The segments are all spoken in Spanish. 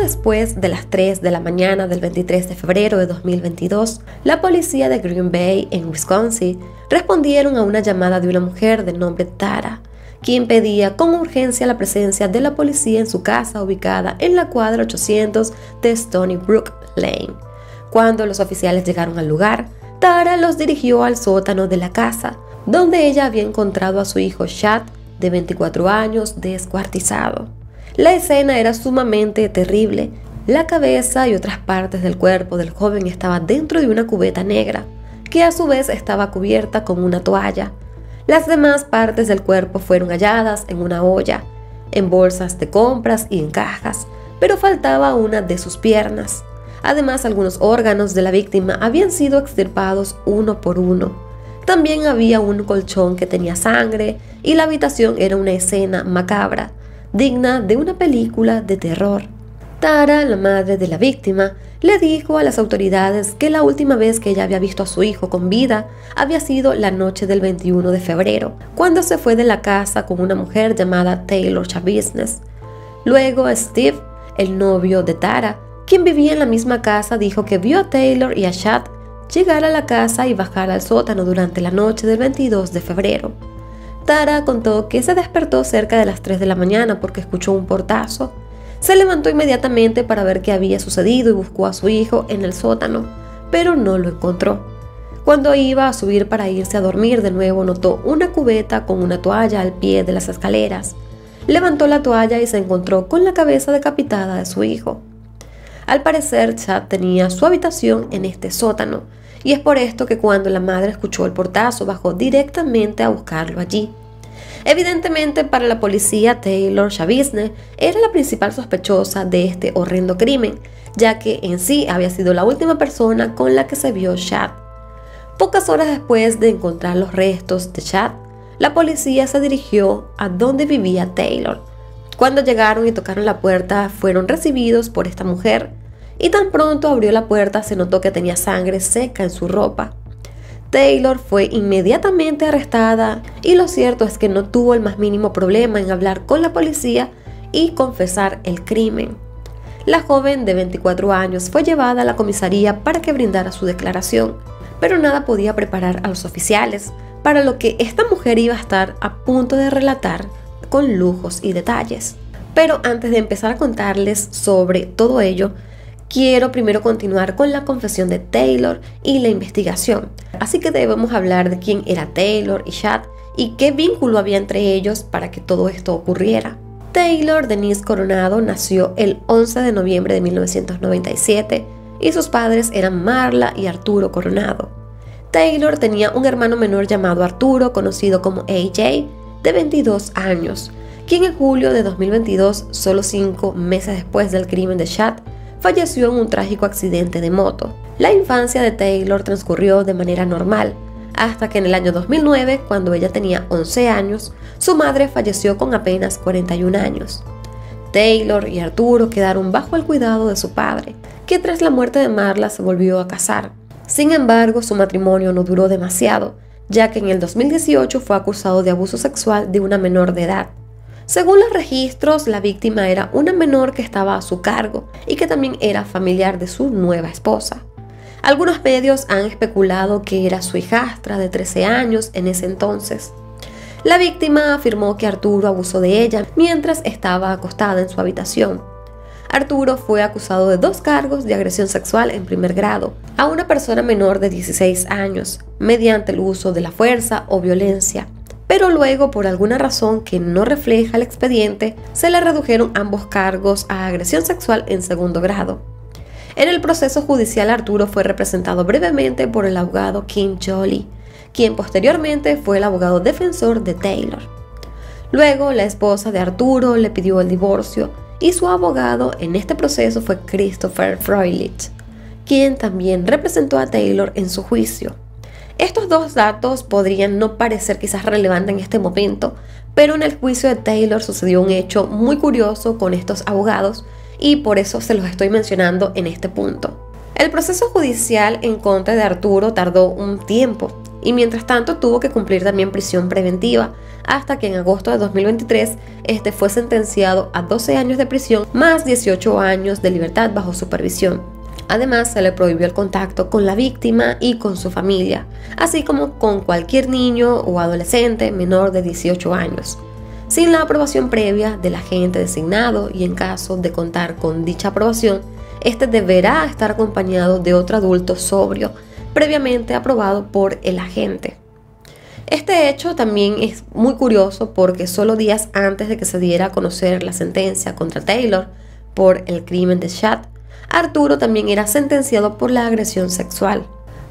después de las 3 de la mañana del 23 de febrero de 2022, la policía de Green Bay, en Wisconsin, respondieron a una llamada de una mujer de nombre Tara, quien pedía con urgencia la presencia de la policía en su casa ubicada en la cuadra 800 de Stony Brook Lane. Cuando los oficiales llegaron al lugar, Tara los dirigió al sótano de la casa, donde ella había encontrado a su hijo Chad, de 24 años, descuartizado. La escena era sumamente terrible. La cabeza y otras partes del cuerpo del joven estaban dentro de una cubeta negra, que a su vez estaba cubierta con una toalla. Las demás partes del cuerpo fueron halladas en una olla, en bolsas de compras y en cajas, pero faltaba una de sus piernas. Además, algunos órganos de la víctima habían sido extirpados uno por uno. También había un colchón que tenía sangre y la habitación era una escena macabra, digna de una película de terror. Tara, la madre de la víctima, le dijo a las autoridades que la última vez que ella había visto a su hijo con vida había sido la noche del 21 de febrero, cuando se fue de la casa con una mujer llamada Taylor Chavisnes. Luego Steve, el novio de Tara, quien vivía en la misma casa, dijo que vio a Taylor y a Chad llegar a la casa y bajar al sótano durante la noche del 22 de febrero. Tara contó que se despertó cerca de las 3 de la mañana porque escuchó un portazo. Se levantó inmediatamente para ver qué había sucedido y buscó a su hijo en el sótano, pero no lo encontró. Cuando iba a subir para irse a dormir de nuevo, notó una cubeta con una toalla al pie de las escaleras. Levantó la toalla y se encontró con la cabeza decapitada de su hijo. Al parecer, Chad tenía su habitación en este sótano, y es por esto que cuando la madre escuchó el portazo bajó directamente a buscarlo allí. Evidentemente, para la policía, Taylor Chavisnes era la principal sospechosa de este horrendo crimen, ya que en sí había sido la última persona con la que se vio Chad. Pocas horas después de encontrar los restos de Chad, la policía se dirigió a donde vivía Taylor. Cuando llegaron y tocaron la puerta, fueron recibidos por esta mujer, y tan pronto abrió la puerta se notó que tenía sangre seca en su ropa. Taylor fue inmediatamente arrestada y lo cierto es que no tuvo el más mínimo problema en hablar con la policía y confesar el crimen. La joven de 24 años fue llevada a la comisaría para que brindara su declaración, pero nada podía preparar a los oficiales para lo que esta mujer iba a estar a punto de relatar con lujos y detalles. Pero antes de empezar a contarles sobre todo ello, quiero primero continuar con la confesión de Taylor y la investigación. Así que debemos hablar de quién era Taylor y Chad y qué vínculo había entre ellos para que todo esto ocurriera. Taylor Denise Coronado nació el 11 de noviembre de 1997 y sus padres eran Marla y Arturo Coronado. Taylor tenía un hermano menor llamado Arturo, conocido como AJ, de 22 años, quien en julio de 2022, solo 5 meses después del crimen de Chad, falleció en un trágico accidente de moto. La infancia de Taylor transcurrió de manera normal, hasta que en el año 2009, cuando ella tenía 11 años, su madre falleció con apenas 41 años. Taylor y Arturo quedaron bajo el cuidado de su padre, que tras la muerte de Marla se volvió a casar. Sin embargo, su matrimonio no duró demasiado, ya que en el 2018 fue acusado de abuso sexual de una menor de edad. Según los registros, la víctima era una menor que estaba a su cargo y que también era familiar de su nueva esposa. Algunos medios han especulado que era su hijastra de 13 años en ese entonces. La víctima afirmó que Arturo abusó de ella mientras estaba acostada en su habitación. Arturo fue acusado de 2 cargos de agresión sexual en primer grado a una persona menor de 16 años, mediante el uso de la fuerza o violencia. Pero luego, por alguna razón que no refleja el expediente, se le redujeron ambos cargos a agresión sexual en segundo grado. En el proceso judicial, Arturo fue representado brevemente por el abogado Kim Jolie, quien posteriormente fue el abogado defensor de Taylor. Luego, la esposa de Arturo le pidió el divorcio y su abogado en este proceso fue Christopher Froelich, quien también representó a Taylor en su juicio. Estos 2 datos podrían no parecer quizás relevantes en este momento, pero en el juicio de Taylor sucedió un hecho muy curioso con estos abogados y por eso se los estoy mencionando en este punto. El proceso judicial en contra de Arturo tardó un tiempo, y mientras tanto tuvo que cumplir también prisión preventiva, hasta que en agosto de 2023 este fue sentenciado a 12 años de prisión más 18 años de libertad bajo supervisión. Además, se le prohibió el contacto con la víctima y con su familia, así como con cualquier niño o adolescente menor de 18 años, sin la aprobación previa del agente designado, y en caso de contar con dicha aprobación, este deberá estar acompañado de otro adulto sobrio, previamente aprobado por el agente. Este hecho también es muy curioso porque solo días antes de que se diera a conocer la sentencia contra Taylor por el crimen de Chad, Arturo también era sentenciado por la agresión sexual.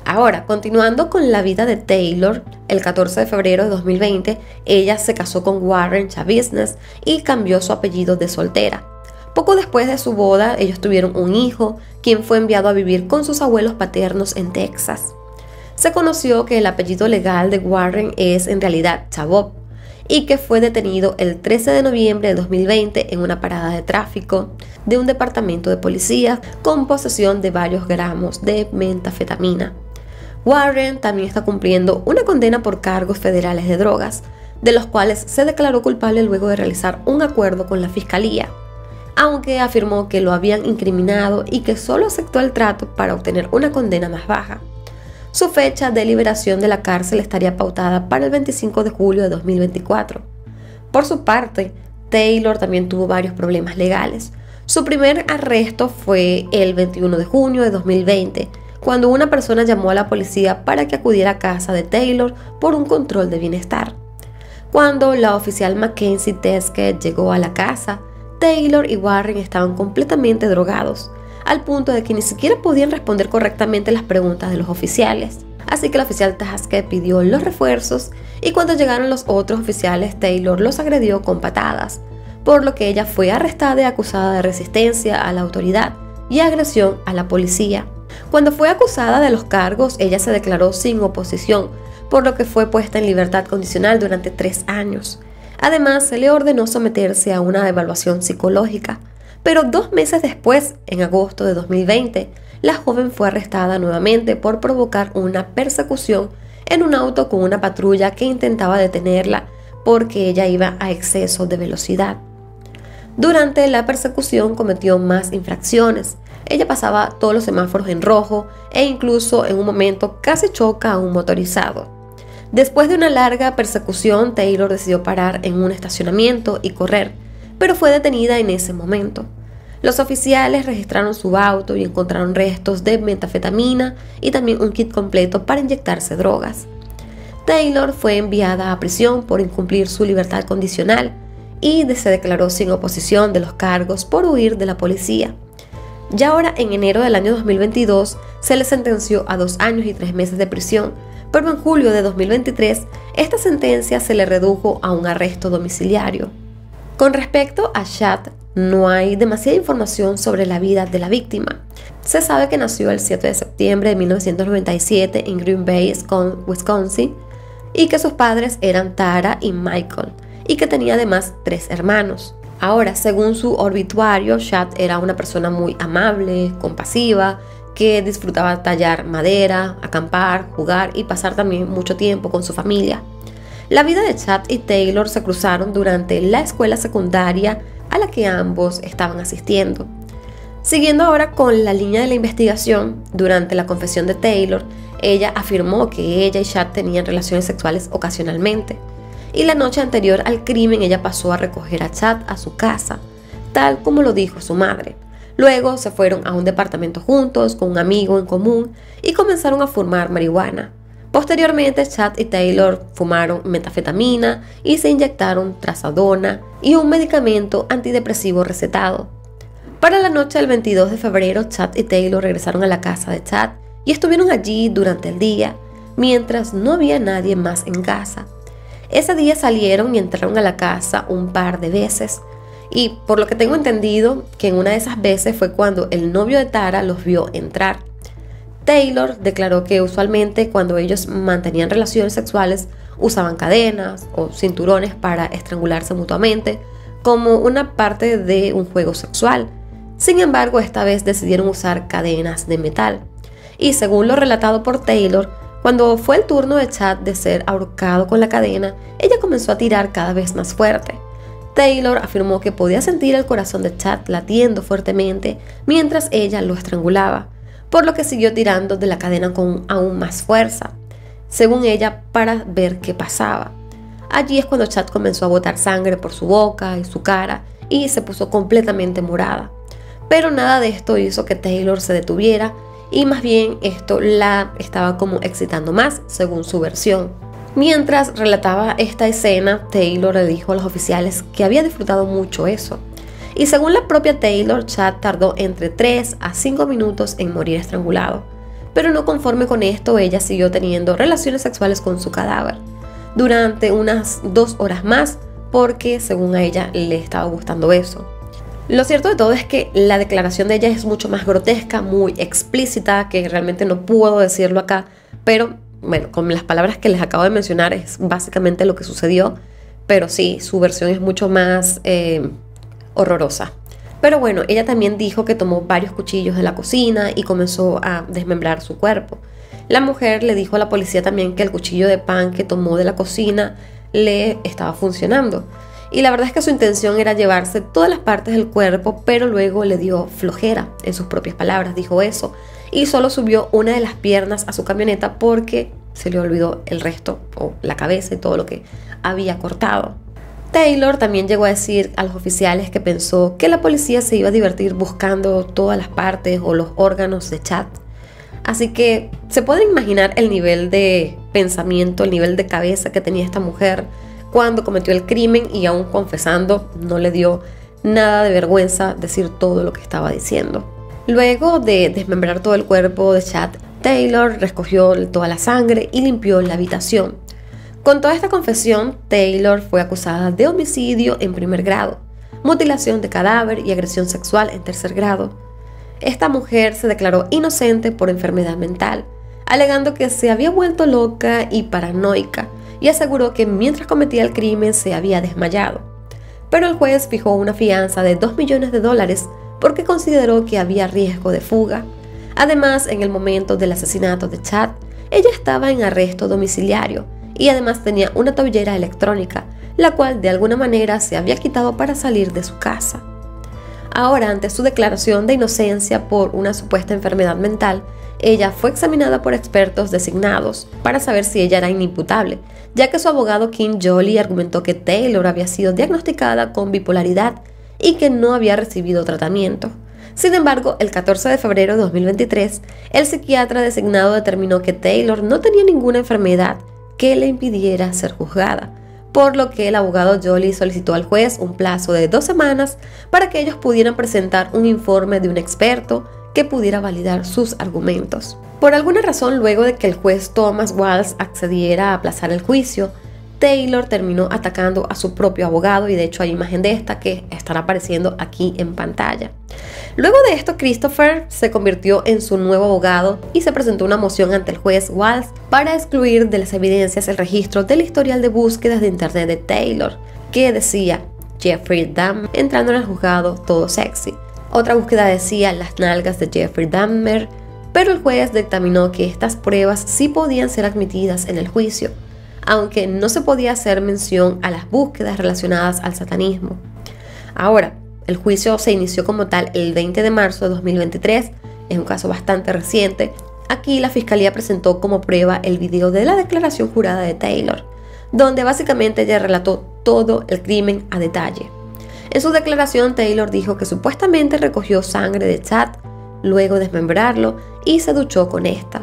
Ahora, continuando con la vida de Taylor, el 14 de febrero de 2020, ella se casó con Warren Chavisnes y cambió su apellido de soltera. Poco después de su boda, ellos tuvieron un hijo, quien fue enviado a vivir con sus abuelos paternos en Texas. Se conoció que el apellido legal de Warren es en realidad Chabot, y que fue detenido el 13 de noviembre de 2020 en una parada de tráfico de un departamento de policía con posesión de varios gramos de metanfetamina. Warren también está cumpliendo una condena por cargos federales de drogas, de los cuales se declaró culpable luego de realizar un acuerdo con la fiscalía, aunque afirmó que lo habían incriminado y que solo aceptó el trato para obtener una condena más baja. Su fecha de liberación de la cárcel estaría pautada para el 25 de julio de 2024. Por su parte, Taylor también tuvo varios problemas legales. Su primer arresto fue el 21 de junio de 2020, cuando una persona llamó a la policía para que acudiera a casa de Taylor por un control de bienestar. Cuando la oficial Mackenzie Teskett llegó a la casa, Taylor y Warren estaban completamente drogados, al punto de que ni siquiera podían responder correctamente las preguntas de los oficiales. Así que la oficial Teskett pidió los refuerzos, y cuando llegaron los otros oficiales, Taylor los agredió con patadas, por lo que ella fue arrestada y acusada de resistencia a la autoridad y agresión a la policía. Cuando fue acusada de los cargos, ella se declaró sin oposición, por lo que fue puesta en libertad condicional durante 3 años. Además, se le ordenó someterse a una evaluación psicológica, pero 2 meses después, en agosto de 2020, la joven fue arrestada nuevamente por provocar una persecución en un auto con una patrulla que intentaba detenerla porque ella iba a exceso de velocidad. Durante la persecución cometió más infracciones. Ella pasaba todos los semáforos en rojo e incluso en un momento casi choca a un motorizado. Después de una larga persecución, Taylor decidió parar en un estacionamiento y correr, pero fue detenida en ese momento. Los oficiales registraron su auto y encontraron restos de metanfetamina y también un kit completo para inyectarse drogas. Taylor fue enviada a prisión por incumplir su libertad condicional y se declaró sin oposición de los cargos por huir de la policía. Ya ahora, en enero del año 2022, se le sentenció a 2 años y 3 meses de prisión, pero en julio de 2023, esta sentencia se le redujo a un arresto domiciliario. Con respecto a Chad, no hay demasiada información sobre la vida de la víctima. Se sabe que nació el 7 de septiembre de 1997 en Green Bay, Wisconsin, y que sus padres eran Tara y Michael, y que tenía además 3 hermanos. Ahora, según su obituario, Chad era una persona muy amable, compasiva, que disfrutaba tallar madera, acampar, jugar y pasar también mucho tiempo con su familia. La vida de Chad y Taylor se cruzaron durante la escuela secundaria a la que ambos estaban asistiendo. Siguiendo ahora con la línea de la investigación, durante la confesión de Taylor, ella afirmó que ella y Chad tenían relaciones sexuales ocasionalmente, y la noche anterior al crimen ella pasó a recoger a Chad a su casa, tal como lo dijo su madre. Luego se fueron a un departamento juntos con un amigo en común y comenzaron a fumar marihuana. Posteriormente, Chad y Taylor fumaron metanfetamina y se inyectaron trazadona y un medicamento antidepresivo recetado. Para la noche del 22 de febrero, Chad y Taylor regresaron a la casa de Chad y estuvieron allí durante el día, mientras no había nadie más en casa. Ese día salieron y entraron a la casa un par de veces, y por lo que tengo entendido, que en una de esas veces fue cuando el novio de Tara los vio entrar. Taylor declaró que usualmente cuando ellos mantenían relaciones sexuales usaban cadenas o cinturones para estrangularse mutuamente, como una parte de un juego sexual. Sin embargo, esta vez decidieron usar cadenas de metal. Y según lo relatado por Taylor, Cuando fue el turno de Chad de ser ahorcado con la cadena, ella comenzó a tirar cada vez más fuerte. Taylor afirmó que podía sentir el corazón de Chad latiendo fuertemente mientras ella lo estrangulaba, por lo que siguió tirando de la cadena con aún más fuerza, según ella, para ver qué pasaba. Allí es cuando Chad comenzó a botar sangre por su boca y su cara y se puso completamente morada. Pero nada de esto hizo que Taylor se detuviera y más bien esto la estaba como excitando más, según su versión. Mientras relataba esta escena, Taylor le dijo a los oficiales que había disfrutado mucho eso. Y según la propia Taylor, Chad tardó entre 3 a 5 minutos en morir estrangulado. Pero no conforme con esto, ella siguió teniendo relaciones sexuales con su cadáver durante unas 2 horas más, porque según a ella le estaba gustando eso. Lo cierto de todo es que la declaración de ella es mucho más grotesca, muy explícita, que realmente no puedo decirlo acá, pero bueno, con las palabras que les acabo de mencionar es básicamente lo que sucedió, pero sí, su versión es mucho más horrorosa. Pero bueno, ella también dijo que tomó varios cuchillos de la cocina y comenzó a desmembrar su cuerpo. La mujer le dijo a la policía también que el cuchillo de pan que tomó de la cocina le estaba funcionando. Y la verdad es que su intención era llevarse todas las partes del cuerpo, pero luego le dio flojera, en sus propias palabras dijo eso, y solo subió una de las piernas a su camioneta porque se le olvidó el resto, o la cabeza y todo lo que había cortado. Taylor también llegó a decir a los oficiales que pensó que la policía se iba a divertir buscando todas las partes o los órganos de Chad. Así que se pueden imaginar el nivel de pensamiento, el nivel de cabeza que tenía esta mujer cuando cometió el crimen, y aún confesando no le dio nada de vergüenza decir todo lo que estaba diciendo. Luego de desmembrar todo el cuerpo de Chad, Taylor recogió toda la sangre y limpió la habitación. Con toda esta confesión, Taylor fue acusada de homicidio en primer grado, mutilación de cadáver y agresión sexual en tercer grado. Esta mujer se declaró inocente por enfermedad mental, alegando que se había vuelto loca y paranoica, y aseguró que mientras cometía el crimen se había desmayado. Pero el juez fijó una fianza de $2 millones porque consideró que había riesgo de fuga. Además, en el momento del asesinato de Chad, ella estaba en arresto domiciliario y además tenía una tobillera electrónica, la cual de alguna manera se había quitado para salir de su casa. Ahora, ante su declaración de inocencia por una supuesta enfermedad mental, ella fue examinada por expertos designados para saber si ella era inimputable, ya que su abogado Kim Jolley argumentó que Taylor había sido diagnosticada con bipolaridad y que no había recibido tratamiento. Sin embargo, el 14 de febrero de 2023, el psiquiatra designado determinó que Taylor no tenía ninguna enfermedad que le impidiera ser juzgada, por lo que el abogado Jolley solicitó al juez un plazo de 2 semanas para que ellos pudieran presentar un informe de un experto que pudiera validar sus argumentos. Por alguna razón, luego de que el juez Thomas Walsh accediera a aplazar el juicio, Taylor terminó atacando a su propio abogado, y de hecho hay imagen de esta que estará apareciendo aquí en pantalla. Luego de esto, Christopher se convirtió en su nuevo abogado y se presentó una moción ante el juez Walsh para excluir de las evidencias el registro del historial de búsquedas de internet de Taylor, que decía Jeffrey Dahmer entrando en el juzgado todo sexy. Otra búsqueda decía las nalgas de Jeffrey Dahmer, pero el juez dictaminó que estas pruebas sí podían ser admitidas en el juicio, aunque no se podía hacer mención a las búsquedas relacionadas al satanismo. Ahora, el juicio se inició como tal el 20 de marzo de 2023, es un caso bastante reciente. Aquí la fiscalía presentó como prueba el video de la declaración jurada de Taylor, donde básicamente ella relató todo el crimen a detalle. En su declaración, Taylor dijo que supuestamente recogió sangre de Chad, luego de desmembrarlo y se duchó con esta.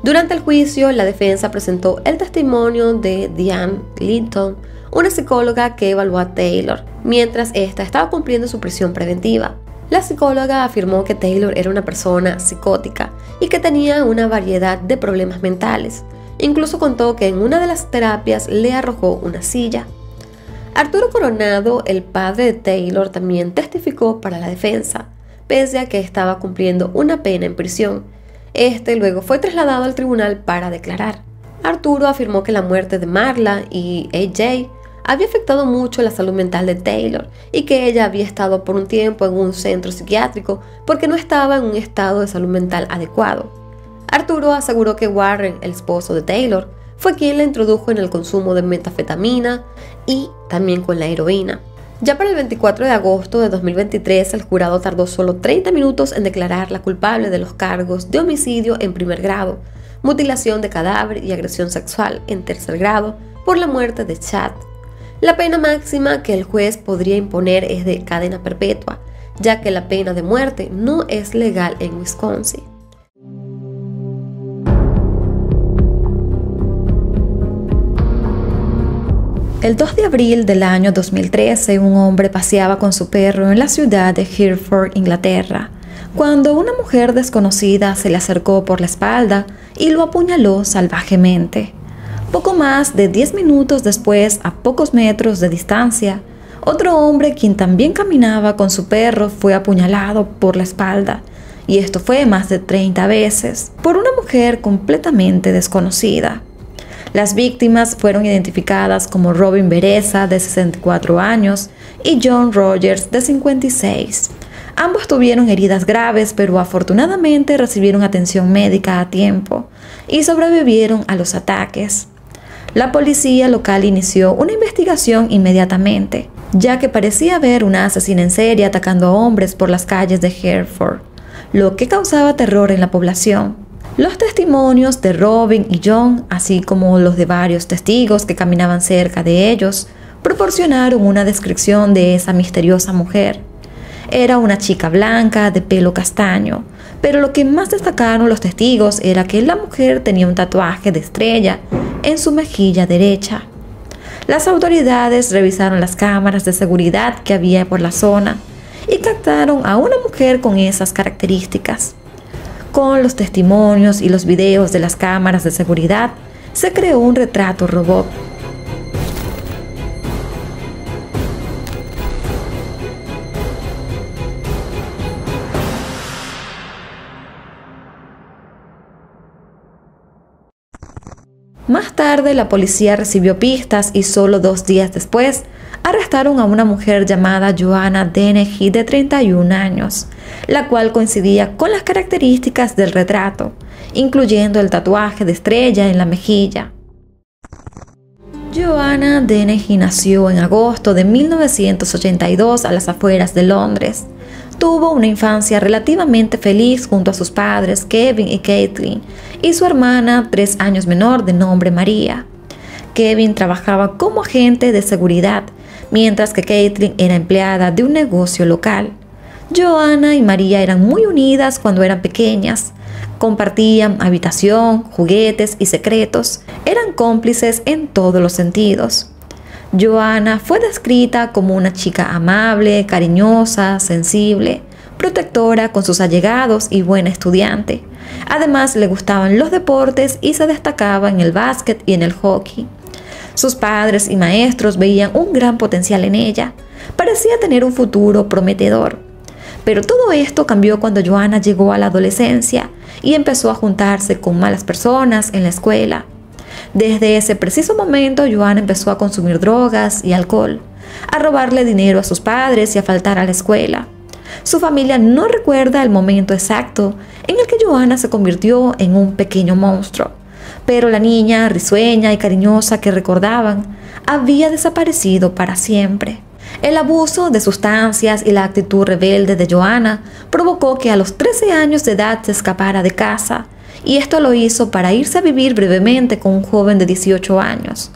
Durante el juicio, la defensa presentó el testimonio de Diane Linton, una psicóloga que evaluó a Taylor mientras ésta estaba cumpliendo su prisión preventiva. La psicóloga afirmó que Taylor era una persona psicótica y que tenía una variedad de problemas mentales. Incluso contó que en una de las terapias le arrojó una silla. Arturo Coronado, el padre de Taylor, también testificó para la defensa, pese a que estaba cumpliendo una pena en prisión. Este luego fue trasladado al tribunal para declarar. Arturo afirmó que la muerte de Marla y AJ había afectado mucho la salud mental de Taylor y que ella había estado por un tiempo en un centro psiquiátrico porque no estaba en un estado de salud mental adecuado. Arturo aseguró que Warren, el esposo de Taylor, fue quien la introdujo en el consumo de metanfetamina y también con la heroína. Ya para el 24 de agosto de 2023, el jurado tardó solo 30 minutos en declararla culpable de los cargos de homicidio en primer grado, mutilación de cadáver y agresión sexual en tercer grado por la muerte de Chad. La pena máxima que el juez podría imponer es de cadena perpetua, ya que la pena de muerte no es legal en Wisconsin. El 2 de abril del año 2013, un hombre paseaba con su perro en la ciudad de Hereford, Inglaterra, cuando una mujer desconocida se le acercó por la espalda y lo apuñaló salvajemente. Poco más de 10 minutos después, a pocos metros de distancia, otro hombre, quien también caminaba con su perro, fue apuñalado por la espalda, y esto fue más de 30 veces, por una mujer completamente desconocida. Las víctimas fueron identificadas como Robin Bereza, de 64 años, y John Rogers, de 56. Ambos tuvieron heridas graves, pero afortunadamente recibieron atención médica a tiempo y sobrevivieron a los ataques. La policía local inició una investigación inmediatamente, ya que parecía haber una asesina en serie atacando a hombres por las calles de Hereford, lo que causaba terror en la población. Los testimonios de Robin y John, así como los de varios testigos que caminaban cerca de ellos, proporcionaron una descripción de esa misteriosa mujer. Era una chica blanca de pelo castaño, pero lo que más destacaron los testigos era que la mujer tenía un tatuaje de estrella en su mejilla derecha. Las autoridades revisaron las cámaras de seguridad que había por la zona y captaron a una mujer con esas características. Con los testimonios y los videos de las cámaras de seguridad, se creó un retrato robot. Más tarde, la policía recibió pistas y solo 2 días después, arrestaron a una mujer llamada Joanna Dennehy, de 31 años, la cual coincidía con las características del retrato, incluyendo el tatuaje de estrella en la mejilla. Joanna Dennehy nació en agosto de 1982 a las afueras de Londres. Tuvo una infancia relativamente feliz junto a sus padres Kevin y Caitlin y su hermana 3 años menor de nombre María. Kevin trabajaba como agente de seguridad, mientras que Caitlin era empleada de un negocio local. Joanna y María eran muy unidas cuando eran pequeñas. Compartían habitación, juguetes y secretos. Eran cómplices en todos los sentidos. Joanna fue descrita como una chica amable, cariñosa, sensible, protectora con sus allegados y buena estudiante. Además, le gustaban los deportes y se destacaba en el básquet y en el hockey. Sus padres y maestros veían un gran potencial en ella. Parecía tener un futuro prometedor. Pero todo esto cambió cuando Joanna llegó a la adolescencia y empezó a juntarse con malas personas en la escuela. Desde ese preciso momento, Joanna empezó a consumir drogas y alcohol, a robarle dinero a sus padres y a faltar a la escuela. Su familia no recuerda el momento exacto en el que Joanna se convirtió en un pequeño monstruo, pero la niña risueña y cariñosa que recordaban había desaparecido para siempre. El abuso de sustancias y la actitud rebelde de Joanna provocó que a los 13 años de edad se escapara de casa, y esto lo hizo para irse a vivir brevemente con un joven de 18 años.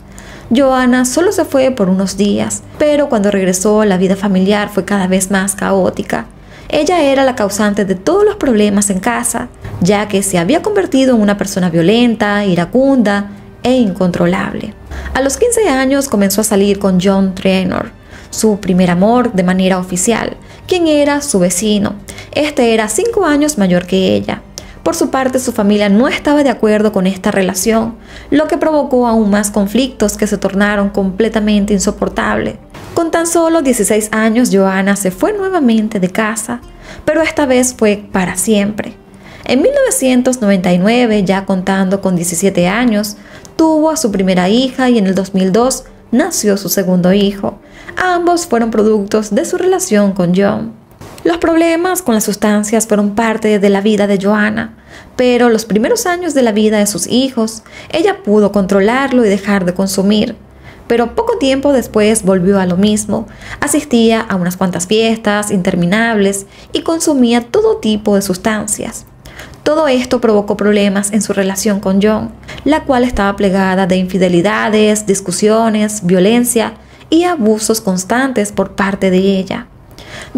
Joanna solo se fue por unos días, pero cuando regresó la vida familiar fue cada vez más caótica. Ella era la causante de todos los problemas en casa, ya que se había convertido en una persona violenta, iracunda e incontrolable. A los 15 años comenzó a salir con John Trainor, su primer amor de manera oficial, quien era su vecino. Este era 5 años mayor que ella. Por su parte, su familia no estaba de acuerdo con esta relación, lo que provocó aún más conflictos que se tornaron completamente insoportables. Con tan solo 16 años, Joanna se fue nuevamente de casa, pero esta vez fue para siempre. En 1999, ya contando con 17 años, tuvo a su primera hija y en el 2002 nació su segundo hijo. Ambos fueron productos de su relación con John. Los problemas con las sustancias fueron parte de la vida de Joanna, pero los primeros años de la vida de sus hijos, ella pudo controlarlo y dejar de consumir. Pero poco tiempo después volvió a lo mismo, asistía a unas cuantas fiestas interminables y consumía todo tipo de sustancias. Todo esto provocó problemas en su relación con John, la cual estaba plagada de infidelidades, discusiones, violencia y abusos constantes por parte de ella.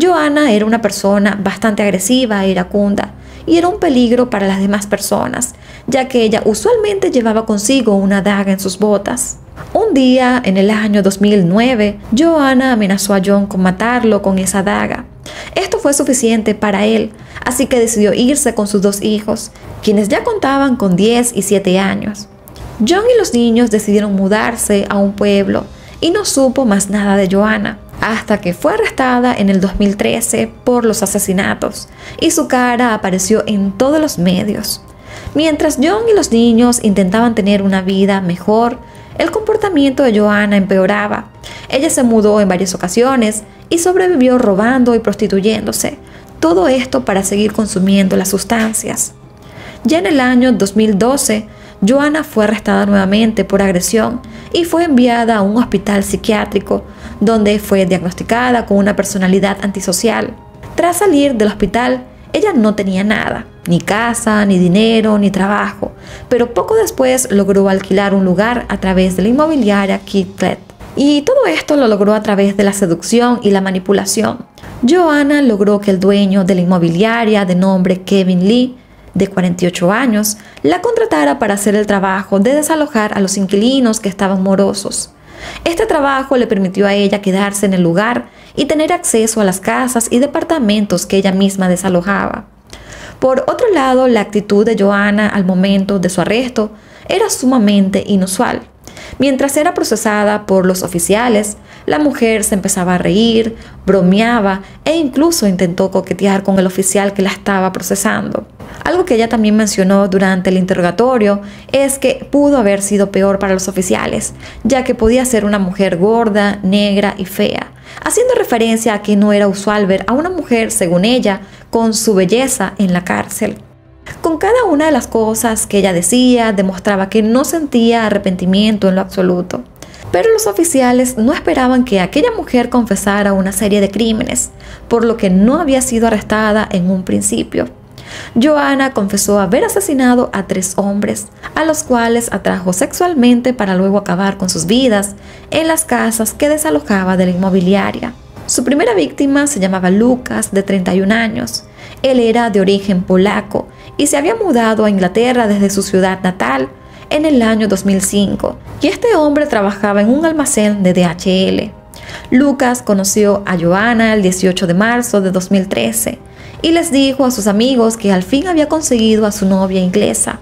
Joanna era una persona bastante agresiva e iracunda y era un peligro para las demás personas, ya que ella usualmente llevaba consigo una daga en sus botas. Un día, en el año 2009, Joanna amenazó a John con matarlo con esa daga. Esto fue suficiente para él, así que decidió irse con sus 2 hijos, quienes ya contaban con 10 y 7 años. John y los niños decidieron mudarse a un pueblo y no supo más nada de Joanna, hasta que fue arrestada en el 2013 por los asesinatos y su cara apareció en todos los medios. Mientras John y los niños intentaban tener una vida mejor, el comportamiento de Joanna empeoraba. Ella se mudó en varias ocasiones y sobrevivió robando y prostituyéndose. Todo esto para seguir consumiendo las sustancias. Ya en el año 2012, Joanna fue arrestada nuevamente por agresión y fue enviada a un hospital psiquiátrico, donde fue diagnosticada con una personalidad antisocial. Tras salir del hospital, ella no tenía nada, ni casa, ni dinero, ni trabajo, pero poco después logró alquilar un lugar a través de la inmobiliaria Kitlet. Y todo esto lo logró a través de la seducción y la manipulación. Joanna logró que el dueño de la inmobiliaria, de nombre Kevin Lee, de 48 años, la contratara para hacer el trabajo de desalojar a los inquilinos que estaban morosos. Este trabajo le permitió a ella quedarse en el lugar y tener acceso a las casas y departamentos que ella misma desalojaba. Por otro lado, la actitud de Joanna al momento de su arresto era sumamente inusual. Mientras era procesada por los oficiales, la mujer se empezaba a reír, bromeaba e incluso intentó coquetear con el oficial que la estaba procesando. Algo que ella también mencionó durante el interrogatorio es que pudo haber sido peor para los oficiales, ya que podía ser una mujer gorda, negra y fea, haciendo referencia a que no era usual ver a una mujer, según ella, con su belleza en la cárcel. Con cada una de las cosas que ella decía, demostraba que no sentía arrepentimiento en lo absoluto. Pero los oficiales no esperaban que aquella mujer confesara una serie de crímenes, por lo que no había sido arrestada en un principio. Joanna confesó haber asesinado a 3 hombres, a los cuales atrajo sexualmente para luego acabar con sus vidas en las casas que desalojaba de la inmobiliaria. Su primera víctima se llamaba Lucas, de 31 años. Él era de origen polaco y se había mudado a Inglaterra desde su ciudad natal en el año 2005, y este hombre trabajaba en un almacén de DHL. Lucas conoció a Joanna el 18 de marzo de 2013 y les dijo a sus amigos que al fin había conseguido a su novia inglesa.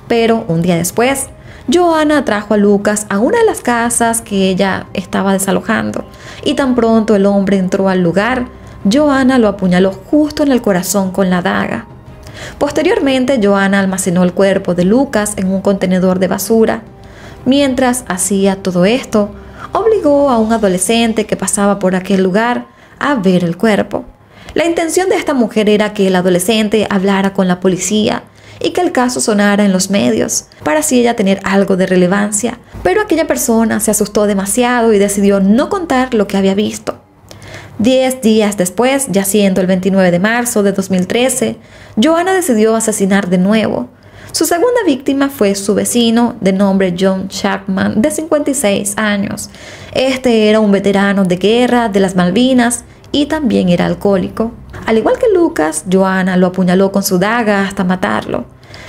Pero un día después, Joanna trajo a Lucas a una de las casas que ella estaba desalojando, y tan pronto el hombre entró al lugar, Joanna lo apuñaló justo en el corazón con la daga. Posteriormente, Joanna almacenó el cuerpo de Lucas en un contenedor de basura. Mientras hacía todo esto, obligó a un adolescente que pasaba por aquel lugar a ver el cuerpo. La intención de esta mujer era que el adolescente hablara con la policía y que el caso sonara en los medios, para así ella tener algo de relevancia. Pero aquella persona se asustó demasiado y decidió no contar lo que había visto. 10 días después, ya siendo el 29 de marzo de 2013, Joanna decidió asesinar de nuevo. Su segunda víctima fue su vecino, de nombre John Chapman, de 56 años. Este era un veterano de guerra de las Malvinas y también era alcohólico. Al igual que Lucas, Joanna lo apuñaló con su daga hasta matarlo.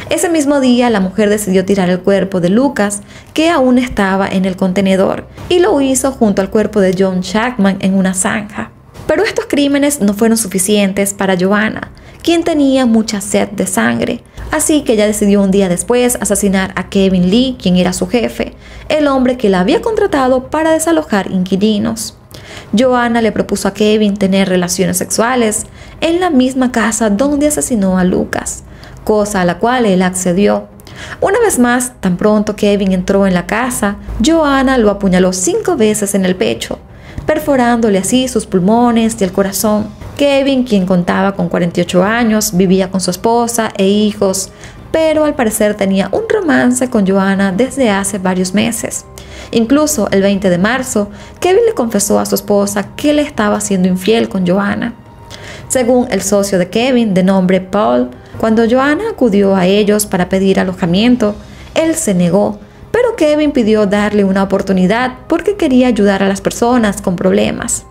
Ese mismo día, la mujer decidió tirar el cuerpo de Lucas, que aún estaba en el contenedor, y lo hizo junto al cuerpo de John Chapman en una zanja. Pero estos crímenes no fueron suficientes para Joanna, quien tenía mucha sed de sangre. Así que ella decidió un día después asesinar a Kevin Lee, quien era su jefe, el hombre que la había contratado para desalojar inquilinos. Joanna le propuso a Kevin tener relaciones sexuales en la misma casa donde asesinó a Lucas, cosa a la cual él accedió. Una vez más, tan pronto Kevin entró en la casa, Joanna lo apuñaló 5 veces en el pecho, perforándole así sus pulmones y el corazón. Kevin, quien contaba con 48 años, vivía con su esposa e hijos, pero al parecer tenía un romance con Joanna desde hace varios meses. Incluso el 20 de marzo, Kevin le confesó a su esposa que le estaba siendo infiel con Joanna. Según el socio de Kevin, de nombre Paul, cuando Joanna acudió a ellos para pedir alojamiento, él se negó, pero Kevin pidió darle una oportunidad porque quería ayudar a las personas con problemas.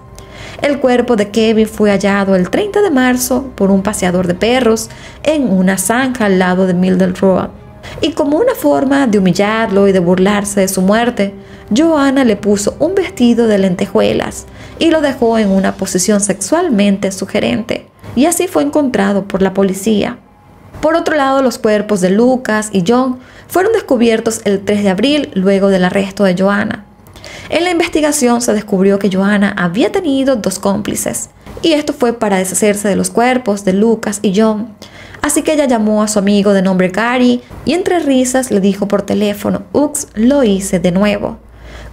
El cuerpo de Kevin fue hallado el 30 de marzo por un paseador de perros en una zanja al lado de Middle Road. Y como una forma de humillarlo y de burlarse de su muerte, Joanna le puso un vestido de lentejuelas y lo dejó en una posición sexualmente sugerente, y así fue encontrado por la policía. Por otro lado, los cuerpos de Lucas y John fueron descubiertos el 3 de abril luego del arresto de Joanna. En la investigación se descubrió que Joanna había tenido 2 cómplices, y esto fue para deshacerse de los cuerpos de Lucas y John. Así que ella llamó a su amigo de nombre Gary y entre risas le dijo por teléfono: "Ups, lo hice de nuevo",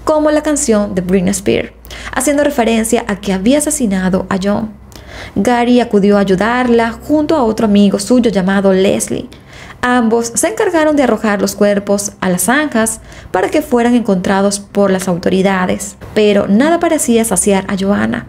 como la canción de Britney Spears, haciendo referencia a que había asesinado a John. Gary acudió a ayudarla junto a otro amigo suyo llamado Leslie. Ambos se encargaron de arrojar los cuerpos a las zanjas para que fueran encontrados por las autoridades, pero nada parecía saciar a Joanna,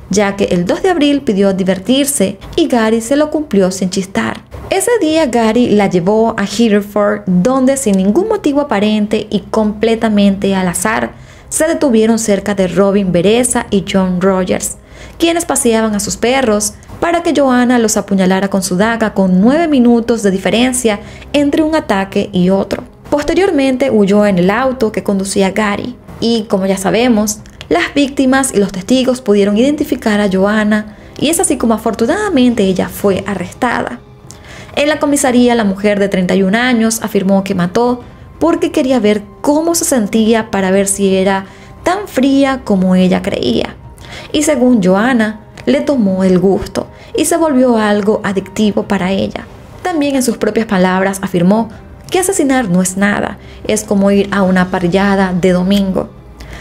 ya que el 2 de abril pidió divertirse y Gary se lo cumplió sin chistar. Ese día Gary la llevó a Hereford, donde sin ningún motivo aparente y completamente al azar, se detuvieron cerca de Robin Bereza y John Rogers, quienes paseaban a sus perros, para que Joanna los apuñalara con su daga con 9 minutos de diferencia entre un ataque y otro. Posteriormente huyó en el auto que conducía Gary, y como ya sabemos, las víctimas y los testigos pudieron identificar a Joanna, y es así como afortunadamente ella fue arrestada. En la comisaría, la mujer de 31 años afirmó que mató porque quería ver cómo se sentía para ver si era tan fría como ella creía. Y según Joanna, le tomó el gusto y se volvió algo adictivo para ella. También en sus propias palabras afirmó que asesinar no es nada, es como ir a una parrillada de domingo.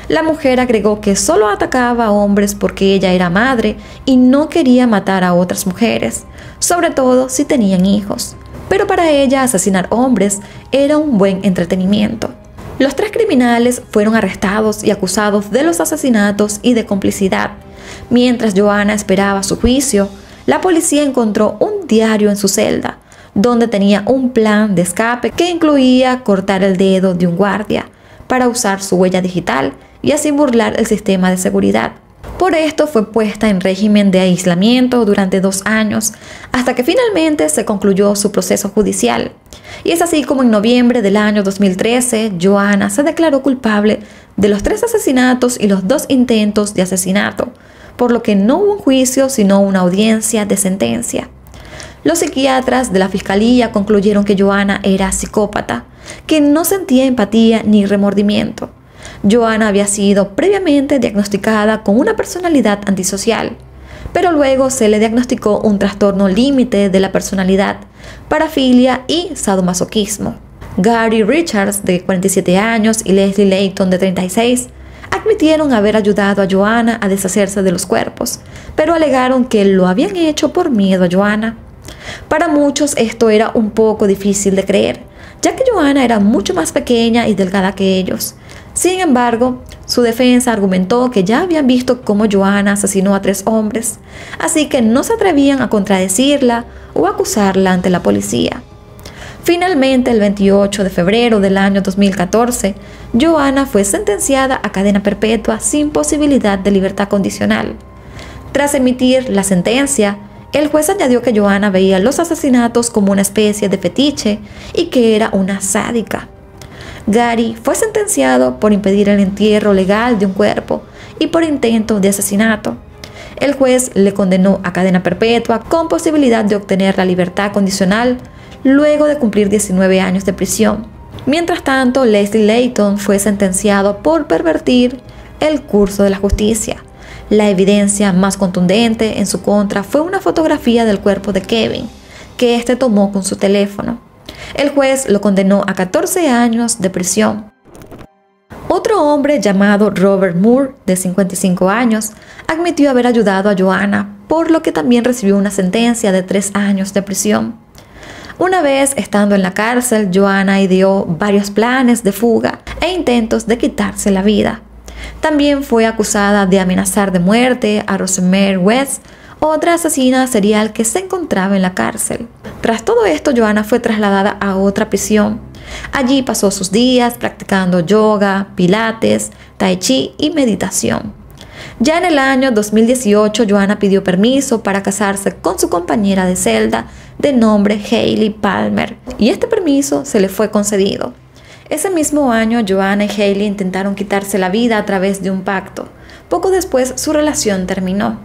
La mujer agregó que solo atacaba a hombres porque ella era madre y no quería matar a otras mujeres, sobre todo si tenían hijos. Pero para ella asesinar hombres era un buen entretenimiento. Los 3 criminales fueron arrestados y acusados de los asesinatos y de complicidad. Mientras Joanna esperaba su juicio, la policía encontró un diario en su celda, donde tenía un plan de escape que incluía cortar el dedo de un guardia para usar su huella digital y así burlar el sistema de seguridad. Por esto fue puesta en régimen de aislamiento durante 2 años, hasta que finalmente se concluyó su proceso judicial. Y es así como en noviembre del año 2013, Joanna se declaró culpable de los 3 asesinatos y los 2 intentos de asesinato, por lo que no hubo un juicio sino una audiencia de sentencia. Los psiquiatras de la fiscalía concluyeron que Joanna era psicópata, que no sentía empatía ni remordimiento. Joanna había sido previamente diagnosticada con una personalidad antisocial, pero luego se le diagnosticó un trastorno límite de la personalidad, parafilia y sadomasoquismo. Gary Richards, de 47 años, y Leslie Layton, de 36, admitieron haber ayudado a Joanna a deshacerse de los cuerpos, pero alegaron que lo habían hecho por miedo a Joanna. Para muchos esto era un poco difícil de creer, ya que Joanna era mucho más pequeña y delgada que ellos. Sin embargo, su defensa argumentó que ya habían visto cómo Joanna asesinó a 3 hombres, así que no se atrevían a contradecirla o acusarla ante la policía. Finalmente, el 28 de febrero del año 2014, Joanna fue sentenciada a cadena perpetua sin posibilidad de libertad condicional. Tras emitir la sentencia, el juez añadió que Joanna veía los asesinatos como una especie de fetiche y que era una sádica. Gary fue sentenciado por impedir el entierro legal de un cuerpo y por intento de asesinato. El juez le condenó a cadena perpetua con posibilidad de obtener la libertad condicional luego de cumplir 19 años de prisión. Mientras tanto, Leslie Layton fue sentenciado por pervertir el curso de la justicia. La evidencia más contundente en su contra fue una fotografía del cuerpo de Kevin, que éste tomó con su teléfono. El juez lo condenó a 14 años de prisión. Otro hombre llamado Robert Moore, de 55 años, admitió haber ayudado a Joanna por lo que también recibió una sentencia de 3 años de prisión. Una vez estando en la cárcel, Joanna ideó varios planes de fuga e intentos de quitarse la vida. También fue acusada de amenazar de muerte a Rosemary West, otra asesina serial que se encontraba en la cárcel. Tras todo esto, Joanna fue trasladada a otra prisión. Allí pasó sus días practicando yoga, pilates, tai chi y meditación. Ya en el año 2018, Joanna pidió permiso para casarse con su compañera de celda de nombre Hailey Palmer, y este permiso se le fue concedido. Ese mismo año, Joanna y Hailey intentaron quitarse la vida a través de un pacto. Poco después, su relación terminó.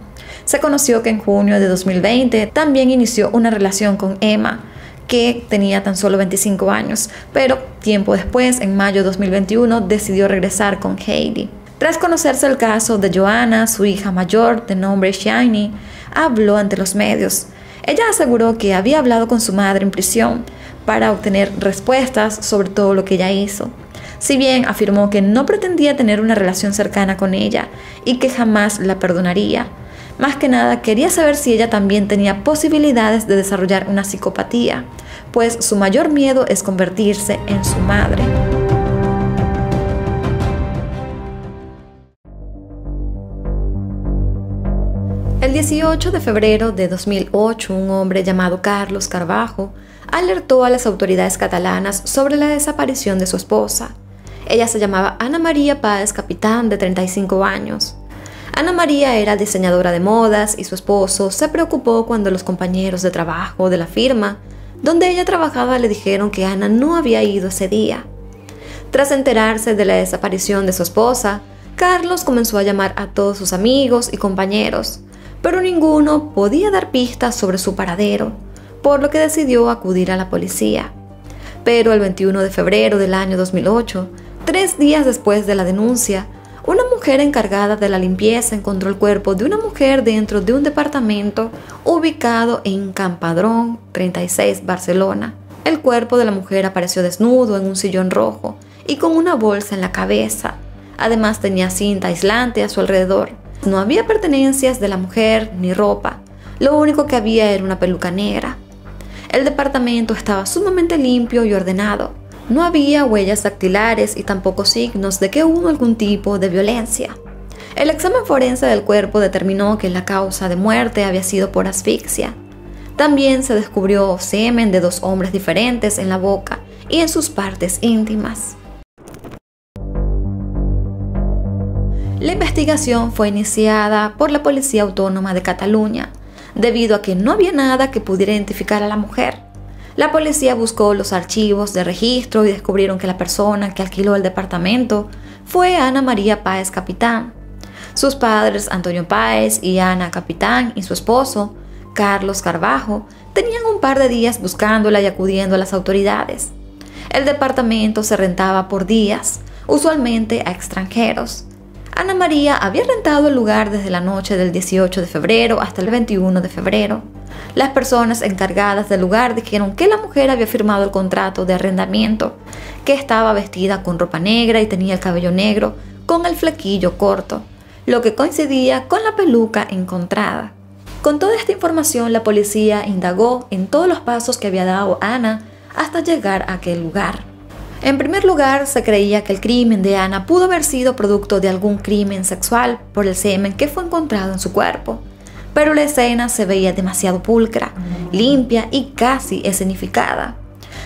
Se conoció que en junio de 2020 también inició una relación con Emma, que tenía tan solo 25 años, pero tiempo después, en mayo de 2021, decidió regresar con Hailey. Tras conocerse el caso de Joanna, su hija mayor, de nombre Shani, habló ante los medios. Ella aseguró que había hablado con su madre en prisión para obtener respuestas sobre todo lo que ella hizo. Si bien afirmó que no pretendía tener una relación cercana con ella y que jamás la perdonaría, más que nada quería saber si ella también tenía posibilidades de desarrollar una psicopatía, pues su mayor miedo es convertirse en su madre. El 18 de febrero de 2008, un hombre llamado Carlos Carvalho alertó a las autoridades catalanas sobre la desaparición de su esposa. Ella se llamaba Ana María Páez Capitán, de 35 años. Ana María era diseñadora de modas y su esposo se preocupó cuando los compañeros de trabajo de la firma donde ella trabajaba le dijeron que Ana no había ido ese día. Tras enterarse de la desaparición de su esposa, Carlos comenzó a llamar a todos sus amigos y compañeros, pero ninguno podía dar pistas sobre su paradero, por lo que decidió acudir a la policía. Pero el 21 de febrero del año 2008, 3 días después de la denuncia, una mujer encargada de la limpieza encontró el cuerpo de una mujer dentro de un departamento ubicado en Campadrón 36, Barcelona. El cuerpo de la mujer apareció desnudo en un sillón rojo y con una bolsa en la cabeza. Además tenía cinta aislante a su alrededor. No había pertenencias de la mujer ni ropa. Lo único que había era una peluca negra. El departamento estaba sumamente limpio y ordenado. No había huellas dactilares y tampoco signos de que hubo algún tipo de violencia. El examen forense del cuerpo determinó que la causa de muerte había sido por asfixia. También se descubrió semen de 2 hombres diferentes en la boca y en sus partes íntimas. La investigación fue iniciada por la Policía Autónoma de Cataluña, debido a que no había nada que pudiera identificar a la mujer. La policía buscó los archivos de registro y descubrieron que la persona que alquiló el departamento fue Ana María Páez Capitán. Sus padres, Antonio Páez y Ana Capitán, y su esposo, Carlos Carvalho, tenían un par de días buscándola y acudiendo a las autoridades. El departamento se rentaba por días, usualmente a extranjeros. Ana María había rentado el lugar desde la noche del 18 de febrero hasta el 21 de febrero. Las personas encargadas del lugar dijeron que la mujer había firmado el contrato de arrendamiento, que estaba vestida con ropa negra y tenía el cabello negro con el flequillo corto, lo que coincidía con la peluca encontrada. Con toda esta información, la policía indagó en todos los pasos que había dado Ana hasta llegar a aquel lugar. En primer lugar, se creía que el crimen de Ana pudo haber sido producto de algún crimen sexual por el semen que fue encontrado en su cuerpo, pero la escena se veía demasiado pulcra, limpia y casi escenificada.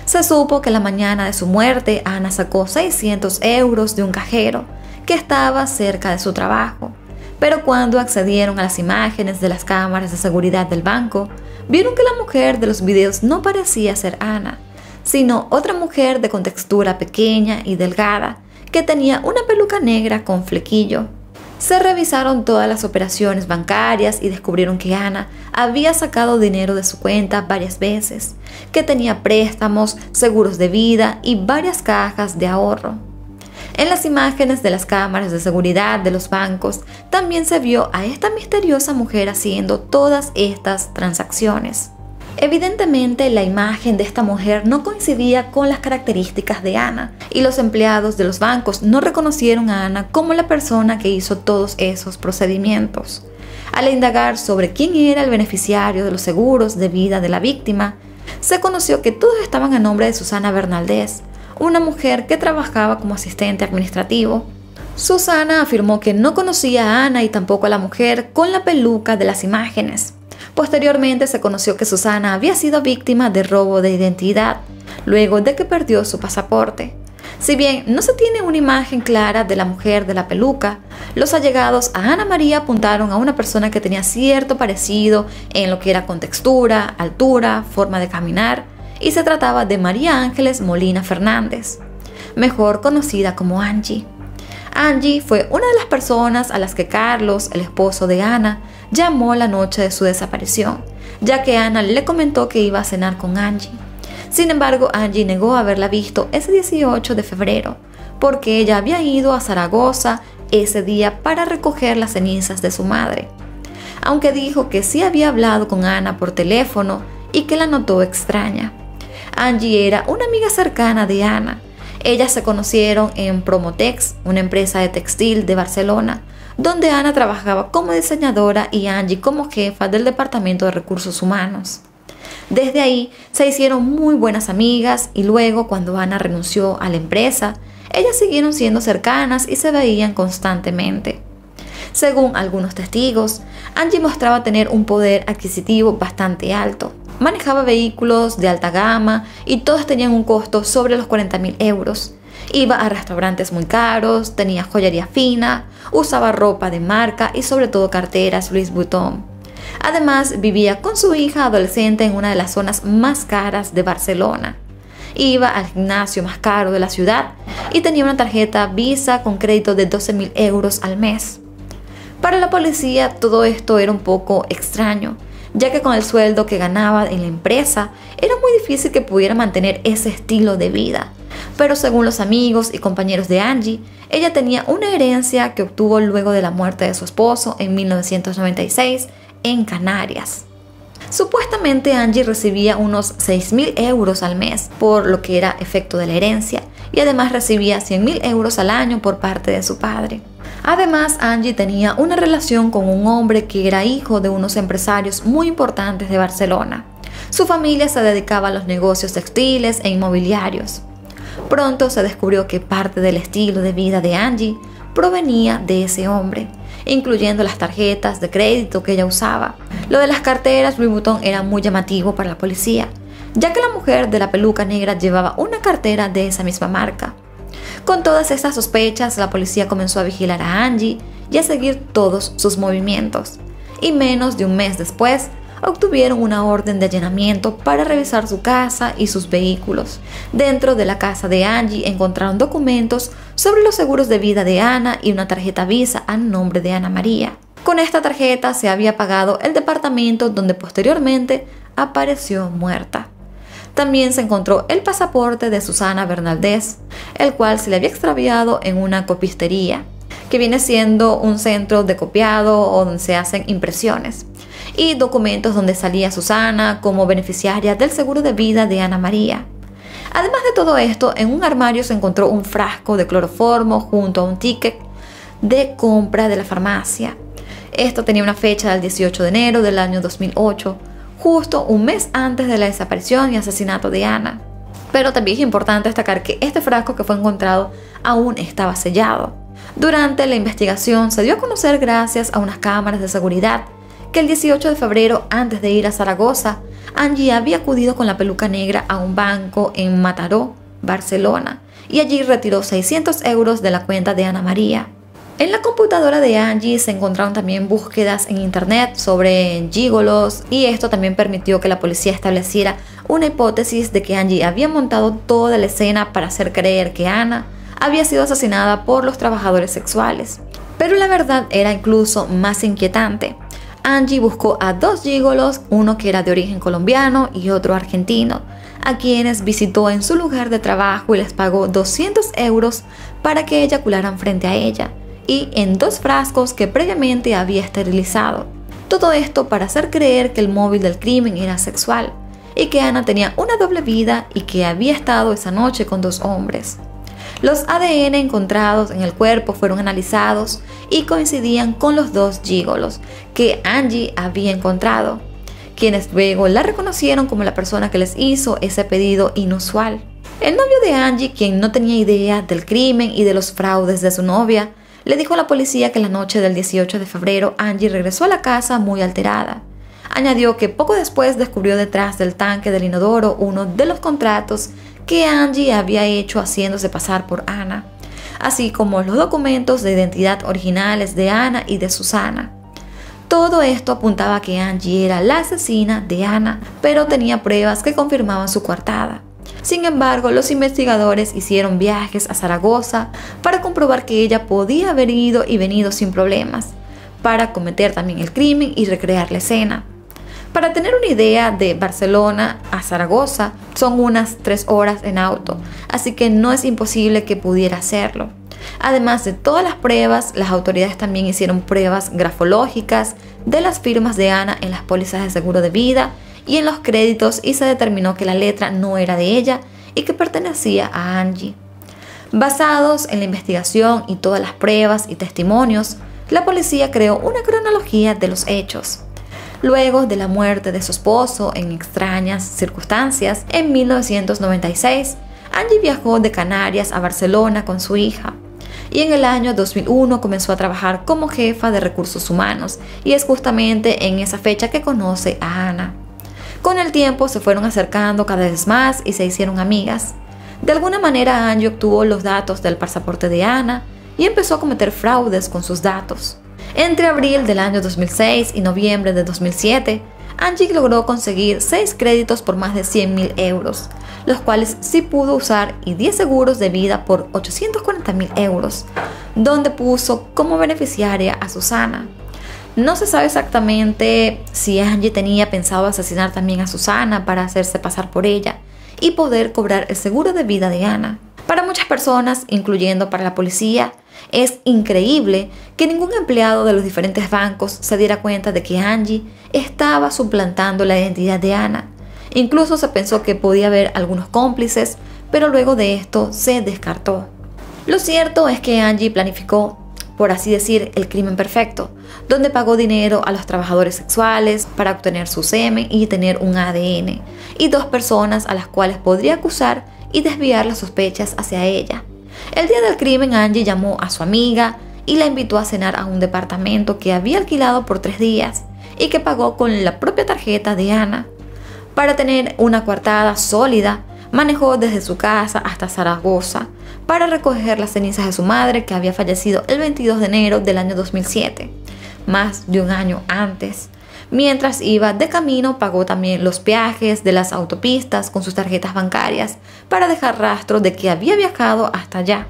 Se supo que la mañana de su muerte, Ana sacó 600 euros de un cajero que estaba cerca de su trabajo, pero cuando accedieron a las imágenes de las cámaras de seguridad del banco, vieron que la mujer de los videos no parecía ser Ana, sino otra mujer de contextura pequeña y delgada, que tenía una peluca negra con flequillo. Se revisaron todas las operaciones bancarias y descubrieron que Ana había sacado dinero de su cuenta varias veces, que tenía préstamos, seguros de vida y varias cajas de ahorro. En las imágenes de las cámaras de seguridad de los bancos también se vio a esta misteriosa mujer haciendo todas estas transacciones. Evidentemente, la imagen de esta mujer no coincidía con las características de Ana, y los empleados de los bancos no reconocieron a Ana como la persona que hizo todos esos procedimientos. Al indagar sobre quién era el beneficiario de los seguros de vida de la víctima, se conoció que todos estaban a nombre de Susana Bernaldez, una mujer que trabajaba como asistente administrativo. Susana afirmó que no conocía a Ana y tampoco a la mujer con la peluca de las imágenes. Posteriormente se conoció que Susana había sido víctima de robo de identidad, luego de que perdió su pasaporte. Si bien no se tiene una imagen clara de la mujer de la peluca, los allegados a Ana María apuntaron a una persona que tenía cierto parecido en lo que era contextura, altura, forma de caminar, y se trataba de María Ángeles Molina Fernández, mejor conocida como Angie. Angie fue una de las personas a las que Carlos, el esposo de Ana, llamó la noche de su desaparición, ya que Ana le comentó que iba a cenar con Angie. Sin embargo, Angie negó haberla visto ese 18 de febrero, porque ella había ido a Zaragoza ese día para recoger las cenizas de su madre, aunque dijo que sí había hablado con Ana por teléfono y que la notó extraña. Angie era una amiga cercana de Ana. Ellas se conocieron en Promotex, una empresa de textil de Barcelona, donde Ana trabajaba como diseñadora y Angie como jefa del Departamento de Recursos Humanos. Desde ahí se hicieron muy buenas amigas y luego, cuando Ana renunció a la empresa, ellas siguieron siendo cercanas y se veían constantemente. Según algunos testigos, Angie mostraba tener un poder adquisitivo bastante alto. Manejaba vehículos de alta gama y todos tenían un costo sobre los 40.000 euros. Iba a restaurantes muy caros, tenía joyería fina, usaba ropa de marca y sobre todo carteras Louis Vuitton. Además, vivía con su hija adolescente en una de las zonas más caras de Barcelona. Iba al gimnasio más caro de la ciudad y tenía una tarjeta Visa con crédito de 12.000 euros al mes. Para la policía todo esto era un poco extraño, ya que con el sueldo que ganaba en la empresa era muy difícil que pudiera mantener ese estilo de vida. Pero según los amigos y compañeros de Angie, ella tenía una herencia que obtuvo luego de la muerte de su esposo en 1996 en Canarias. Supuestamente Angie recibía unos 6.000 euros al mes por lo que era efecto de la herencia y además recibía 100.000 euros al año por parte de su padre. Además, Angie tenía una relación con un hombre que era hijo de unos empresarios muy importantes de Barcelona. Su familia se dedicaba a los negocios textiles e inmobiliarios. Pronto se descubrió que parte del estilo de vida de Angie provenía de ese hombre, incluyendo las tarjetas de crédito que ella usaba. Lo de las carteras Louis Vuitton era muy llamativo para la policía, ya que la mujer de la peluca negra llevaba una cartera de esa misma marca. Con todas estas sospechas, la policía comenzó a vigilar a Angie y a seguir todos sus movimientos. Y menos de un mes después, obtuvieron una orden de allanamiento para revisar su casa y sus vehículos. Dentro de la casa de Angie encontraron documentos sobre los seguros de vida de Ana y una tarjeta Visa a nombre de Ana María. Con esta tarjeta se había pagado el departamento donde posteriormente apareció muerta. También se encontró el pasaporte de Susana Bernaldez, el cual se le había extraviado en una copistería, que viene siendo un centro de copiado o donde se hacen impresiones, y documentos donde salía Susana como beneficiaria del seguro de vida de Ana María. Además de todo esto, en un armario se encontró un frasco de cloroformo junto a un ticket de compra de la farmacia. Esto tenía una fecha del 18 de enero del año 2008, justo un mes antes de la desaparición y asesinato de Ana. Pero también es importante destacar que este frasco que fue encontrado aún estaba sellado. Durante la investigación se dio a conocer, gracias a unas cámaras de seguridad, que el 18 de febrero, antes de ir a Zaragoza, Angie había acudido con la peluca negra a un banco en Mataró, Barcelona, y allí retiró 600 euros de la cuenta de Ana María. En la computadora de Angie se encontraron también búsquedas en internet sobre gigolos, y esto también permitió que la policía estableciera una hipótesis de que Angie había montado toda la escena para hacer creer que Ana había sido asesinada por los trabajadores sexuales. Pero la verdad era incluso más inquietante. Angie buscó a dos gigolos, uno que era de origen colombiano y otro argentino, a quienes visitó en su lugar de trabajo y les pagó 200 euros para que eyacularan frente a ella, y en 2 frascos que previamente había esterilizado. Todo esto para hacer creer que el móvil del crimen era sexual y que Ana tenía una doble vida y que había estado esa noche con 2 hombres. Los ADN encontrados en el cuerpo fueron analizados y coincidían con los dos gigolos que Angie había encontrado, quienes luego la reconocieron como la persona que les hizo ese pedido inusual. El novio de Angie, quien no tenía idea del crimen y de los fraudes de su novia, le dijo a la policía que la noche del 18 de febrero Angie regresó a la casa muy alterada. Añadió que poco después descubrió detrás del tanque del inodoro uno de los contratos que Angie había hecho haciéndose pasar por Ana, así como los documentos de identidad originales de Ana y de Susana. Todo esto apuntaba a que Angie era la asesina de Ana, pero tenía pruebas que confirmaban su coartada. Sin embargo, los investigadores hicieron viajes a Zaragoza para comprobar que ella podía haber ido y venido sin problemas, para cometer también el crimen y recrear la escena. Para tener una idea, de Barcelona a Zaragoza son unas 3 horas en auto, así que no es imposible que pudiera hacerlo. Además de todas las pruebas, las autoridades también hicieron pruebas grafológicas de las firmas de Ana en las pólizas de seguro de vida y en los créditos, y se determinó que la letra no era de ella y que pertenecía a Angie. Basados en la investigación y todas las pruebas y testimonios, la policía creó una cronología de los hechos. Luego de la muerte de su esposo en extrañas circunstancias, en 1996, Angie viajó de Canarias a Barcelona con su hija. Y en el año 2001 comenzó a trabajar como jefa de recursos humanos, y es justamente en esa fecha que conoce a Ana. Con el tiempo se fueron acercando cada vez más y se hicieron amigas. De alguna manera Angie obtuvo los datos del pasaporte de Ana y empezó a cometer fraudes con sus datos. Entre abril del año 2006 y noviembre de 2007, Angie logró conseguir 6 créditos por más de 100.000 euros, los cuales sí pudo usar, y 10 seguros de vida por 840.000 euros, donde puso como beneficiaria a Susana. No se sabe exactamente si Angie tenía pensado asesinar también a Susana para hacerse pasar por ella y poder cobrar el seguro de vida de Ana. Para muchas personas, incluyendo para la policía, es increíble que ningún empleado de los diferentes bancos se diera cuenta de que Angie estaba suplantando la identidad de Ana. Incluso se pensó que podía haber algunos cómplices, pero luego de esto se descartó. Lo cierto es que Angie planificó, por así decir, el crimen perfecto, donde pagó dinero a los trabajadores sexuales para obtener su semen y tener un ADN, y 2 personas a las cuales podría acusar y desviar las sospechas hacia ella. El día del crimen, Angie llamó a su amiga y la invitó a cenar a un departamento que había alquilado por 3 días y que pagó con la propia tarjeta de Ana. Para tener una coartada sólida, manejó desde su casa hasta Zaragoza para recoger las cenizas de su madre, que había fallecido el 22 de enero del año 2007, más de un año antes. Mientras iba de camino, pagó también los viajes de las autopistas con sus tarjetas bancarias para dejar rastro de que había viajado hasta allá.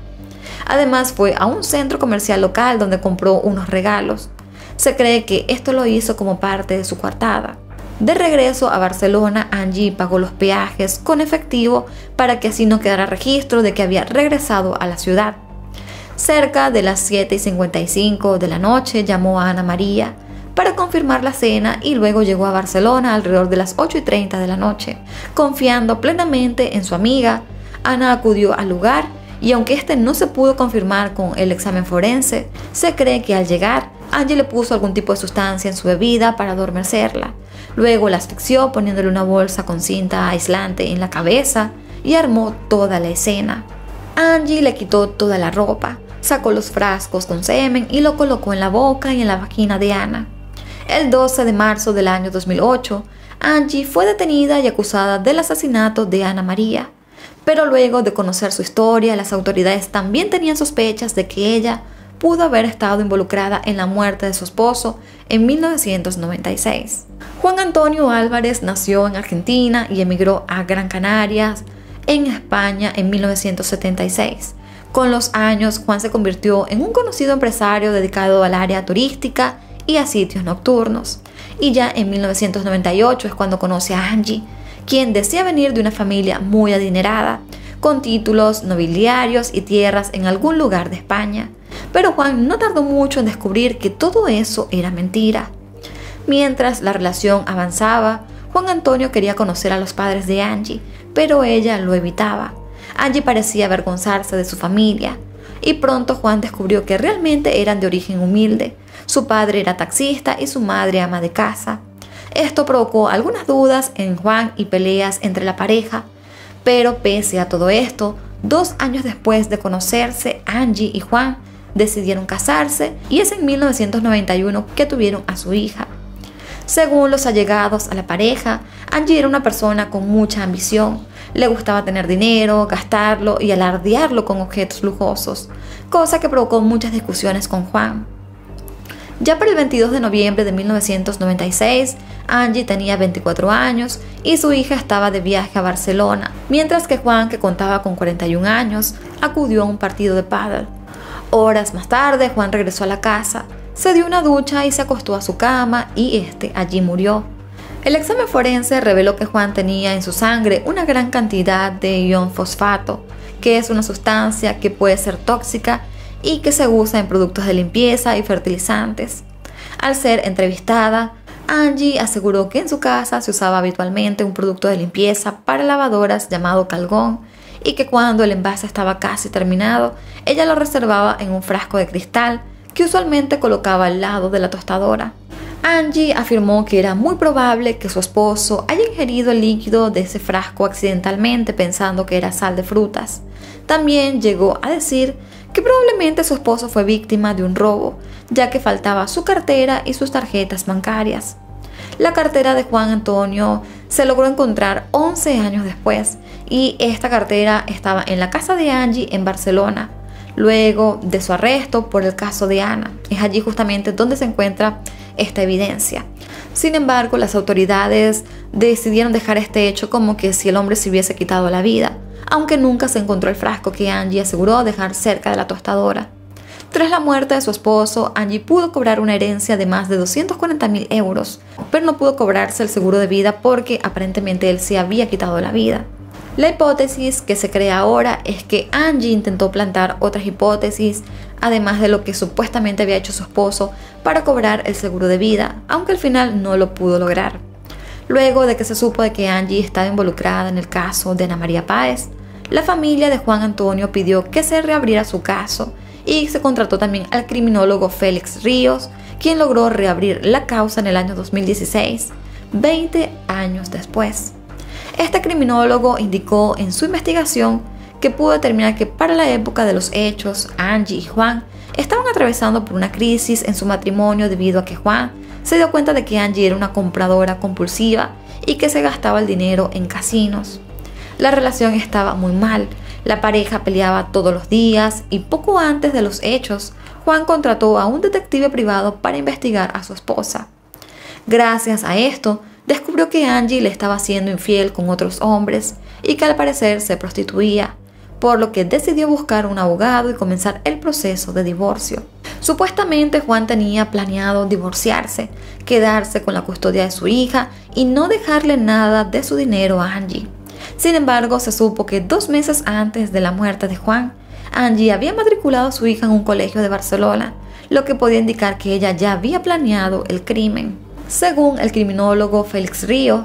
Además, fue a un centro comercial local donde compró unos regalos. Se cree que esto lo hizo como parte de su coartada. De regreso a Barcelona, Angie pagó los peajes con efectivo para que así no quedara registro de que había regresado a la ciudad. Cerca de las 7:55 de la noche llamó a Ana María para confirmar la cena y luego llegó a Barcelona alrededor de las 8:30 de la noche. Confiando plenamente en su amiga, Ana acudió al lugar y aunque este no se pudo confirmar con el examen forense, se cree que al llegar, Angie le puso algún tipo de sustancia en su bebida para adormecerla. Luego la asfixió poniéndole una bolsa con cinta aislante en la cabeza y armó toda la escena. Angie le quitó toda la ropa, sacó los frascos con semen y lo colocó en la boca y en la vagina de Ana. El 12 de marzo del año 2008, Angie fue detenida y acusada del asesinato de Ana María. Pero luego de conocer su historia, las autoridades también tenían sospechas de que ella pudo haber estado involucrada en la muerte de su esposo en 1996. Juan Antonio Álvarez nació en Argentina y emigró a Gran Canaria, en España, en 1976. Con los años, Juan se convirtió en un conocido empresario dedicado al área turística y a sitios nocturnos. Y ya en 1998 es cuando conoce a Angie, quien decía venir de una familia muy adinerada, con títulos nobiliarios y tierras en algún lugar de España. Pero Juan no tardó mucho en descubrir que todo eso era mentira. Mientras la relación avanzaba, Juan Antonio quería conocer a los padres de Angie, pero ella lo evitaba. Angie parecía avergonzarse de su familia, y pronto Juan descubrió que realmente eran de origen humilde. Su padre era taxista y su madre ama de casa. Esto provocó algunas dudas en Juan y peleas entre la pareja, pero pese a todo esto, 2 años después de conocerse, Angie y Juan decidieron casarse y es en 1991 que tuvieron a su hija. Según los allegados a la pareja, Angie era una persona con mucha ambición. Le gustaba tener dinero, gastarlo y alardearlo con objetos lujosos, cosa que provocó muchas discusiones con Juan. Ya para el 22 de noviembre de 1996, Angie tenía 24 años y su hija estaba de viaje a Barcelona, mientras que Juan, que contaba con 41 años, acudió a un partido de pádel. Horas más tarde, Juan regresó a la casa, se dio una ducha y se acostó a su cama y allí murió. El examen forense reveló que Juan tenía en su sangre una gran cantidad de ion fosfato, que es una sustancia que puede ser tóxica y que se usa en productos de limpieza y fertilizantes. Al ser entrevistada, Angie aseguró que en su casa se usaba habitualmente un producto de limpieza para lavadoras llamado Calgon y que cuando el envase estaba casi terminado, ella lo reservaba en un frasco de cristal que usualmente colocaba al lado de la tostadora. Angie afirmó que era muy probable que su esposo haya ingerido el líquido de ese frasco accidentalmente pensando que era sal de frutas. También llegó a decir que probablemente su esposo fue víctima de un robo, ya que faltaba su cartera y sus tarjetas bancarias. La cartera de Juan Antonio se logró encontrar 11 años después y esta cartera estaba en la casa de Angie en Barcelona, luego de su arresto por el caso de Ana. Es allí justamente donde se encuentra esta evidencia. Sin embargo, las autoridades decidieron dejar este hecho como que si el hombre se hubiese quitado la vida, aunque nunca se encontró el frasco que Angie aseguró dejar cerca de la tostadora. Tras la muerte de su esposo, Angie pudo cobrar una herencia de más de 240.000 euros, pero no pudo cobrarse el seguro de vida porque aparentemente él se había quitado la vida. La hipótesis que se crea ahora es que Angie intentó plantar otras hipótesis, además de lo que supuestamente había hecho su esposo para cobrar el seguro de vida, aunque al final no lo pudo lograr. Luego de que se supo de que Angie estaba involucrada en el caso de Ana María Páez, la familia de Juan Antonio pidió que se reabriera su caso y se contrató también al criminólogo Félix Ríos, quien logró reabrir la causa en el año 2016, 20 años después. Este criminólogo indicó en su investigación que pudo determinar que para la época de los hechos, Angie y Juan estaban atravesando por una crisis en su matrimonio debido a que Juan se dio cuenta de que Angie era una compradora compulsiva y que se gastaba el dinero en casinos. La relación estaba muy mal, la pareja peleaba todos los días y poco antes de los hechos, Juan contrató a un detective privado para investigar a su esposa. Gracias a esto, descubrió que Angie le estaba siendo infiel con otros hombres y que al parecer se prostituía, por lo que decidió buscar un abogado y comenzar el proceso de divorcio. Supuestamente Juan tenía planeado divorciarse, quedarse con la custodia de su hija y no dejarle nada de su dinero a Angie. Sin embargo, se supo que 2 meses antes de la muerte de Juan, Angie había matriculado a su hija en un colegio de Barcelona, lo que podía indicar que ella ya había planeado el crimen. Según el criminólogo Félix Ríos,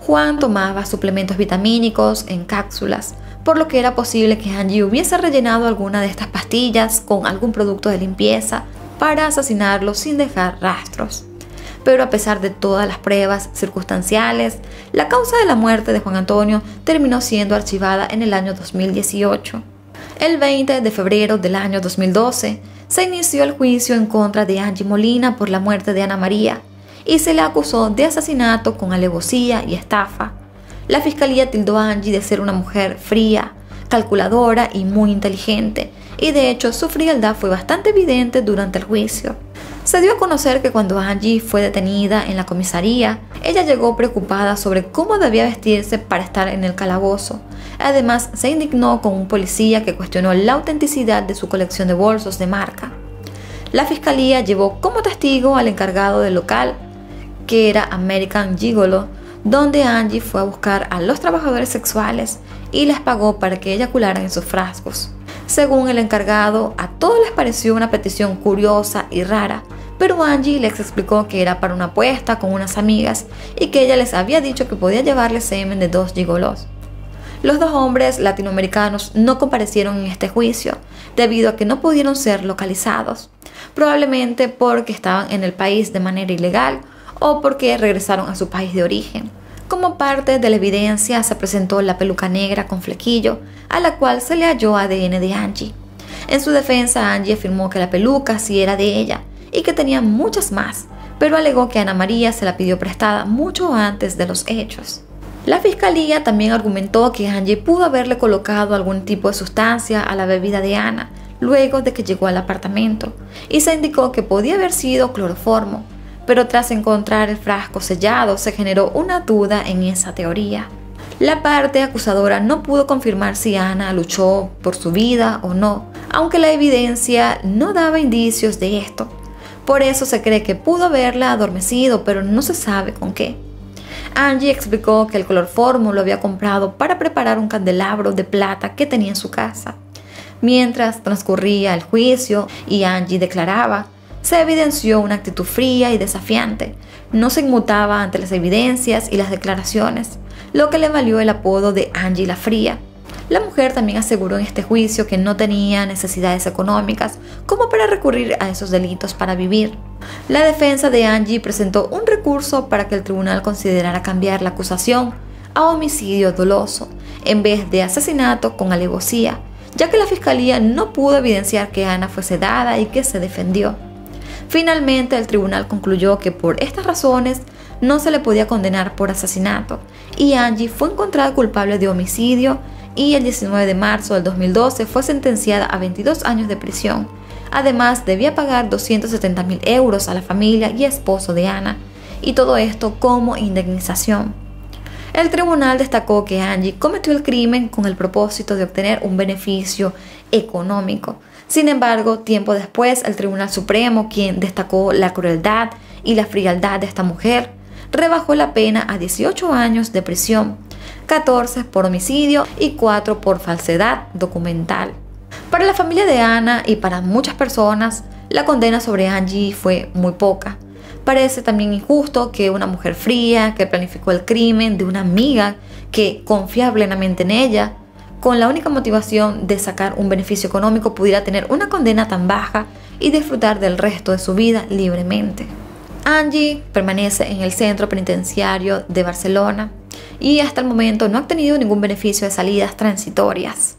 Juan tomaba suplementos vitamínicos en cápsulas, por lo que era posible que Angie hubiese rellenado alguna de estas pastillas con algún producto de limpieza para asesinarlo sin dejar rastros. Pero a pesar de todas las pruebas circunstanciales, la causa de la muerte de Juan Antonio terminó siendo archivada en el año 2018. El 20 de febrero del año 2012 se inició el juicio en contra de Angie Molina por la muerte de Ana María y se le acusó de asesinato con alevosía y estafa. La fiscalía tildó a Angie de ser una mujer fría, calculadora y muy inteligente, y de hecho su frialdad fue bastante evidente durante el juicio. Se dio a conocer que cuando Angie fue detenida en la comisaría, ella llegó preocupada sobre cómo debía vestirse para estar en el calabozo. Además, se indignó con un policía que cuestionó la autenticidad de su colección de bolsos de marca. La fiscalía llevó como testigo al encargado del local, que era American Gigolo, donde Angie fue a buscar a los trabajadores sexuales y les pagó para que eyacularan en sus frascos. Según el encargado, a todos les pareció una petición curiosa y rara, pero Angie les explicó que era para una apuesta con unas amigas y que ella les había dicho que podía llevarle semen de 2 gigolos. Los dos hombres latinoamericanos no comparecieron en este juicio debido a que no pudieron ser localizados, probablemente porque estaban en el país de manera ilegal o porque regresaron a su país de origen. Como parte de la evidencia se presentó la peluca negra con flequillo, a la cual se le halló ADN de Angie. En su defensa, Angie afirmó que la peluca sí era de ella y que tenía muchas más, pero alegó que Ana María se la pidió prestada mucho antes de los hechos. La fiscalía también argumentó que Angie pudo haberle colocado algún tipo de sustancia a la bebida de Ana luego de que llegó al apartamento, y se indicó que podía haber sido cloroformo, pero tras encontrar el frasco sellado se generó una duda en esa teoría. La parte acusadora no pudo confirmar si Ana luchó por su vida o no, aunque la evidencia no daba indicios de esto. Por eso se cree que pudo haberla adormecido, pero no se sabe con qué. Angie explicó que el cloroformo lo había comprado para preparar un candelabro de plata que tenía en su casa. Mientras transcurría el juicio y Angie declaraba, se evidenció una actitud fría y desafiante. No se inmutaba ante las evidencias y las declaraciones, lo que le valió el apodo de Angie la Fría. La mujer también aseguró en este juicio que no tenía necesidades económicas como para recurrir a esos delitos para vivir. La defensa de Angie presentó un recurso para que el tribunal considerara cambiar la acusación a homicidio doloso en vez de asesinato con alevosía, ya que la fiscalía no pudo evidenciar que Ana fue sedada y que se defendió. Finalmente, el tribunal concluyó que por estas razones no se le podía condenar por asesinato y Angie fue encontrada culpable de homicidio y el 19 de marzo del 2012 fue sentenciada a 22 años de prisión. Además, debía pagar 270.000 euros a la familia y esposo de Ana, y todo esto como indemnización. El tribunal destacó que Angie cometió el crimen con el propósito de obtener un beneficio económico. Sin embargo, tiempo después, el Tribunal Supremo, quien destacó la crueldad y la frialdad de esta mujer, rebajó la pena a 18 años de prisión, 14 por homicidio y 4 por falsedad documental. Para la familia de Ana y para muchas personas, la condena sobre Angie fue muy poca. Parece también injusto que una mujer fría que planificó el crimen de una amiga que confía plenamente en ella, con la única motivación de sacar un beneficio económico, pudiera tener una condena tan baja y disfrutar del resto de su vida libremente. Angie permanece en el centro penitenciario de Barcelona y hasta el momento no ha obtenido ningún beneficio de salidas transitorias.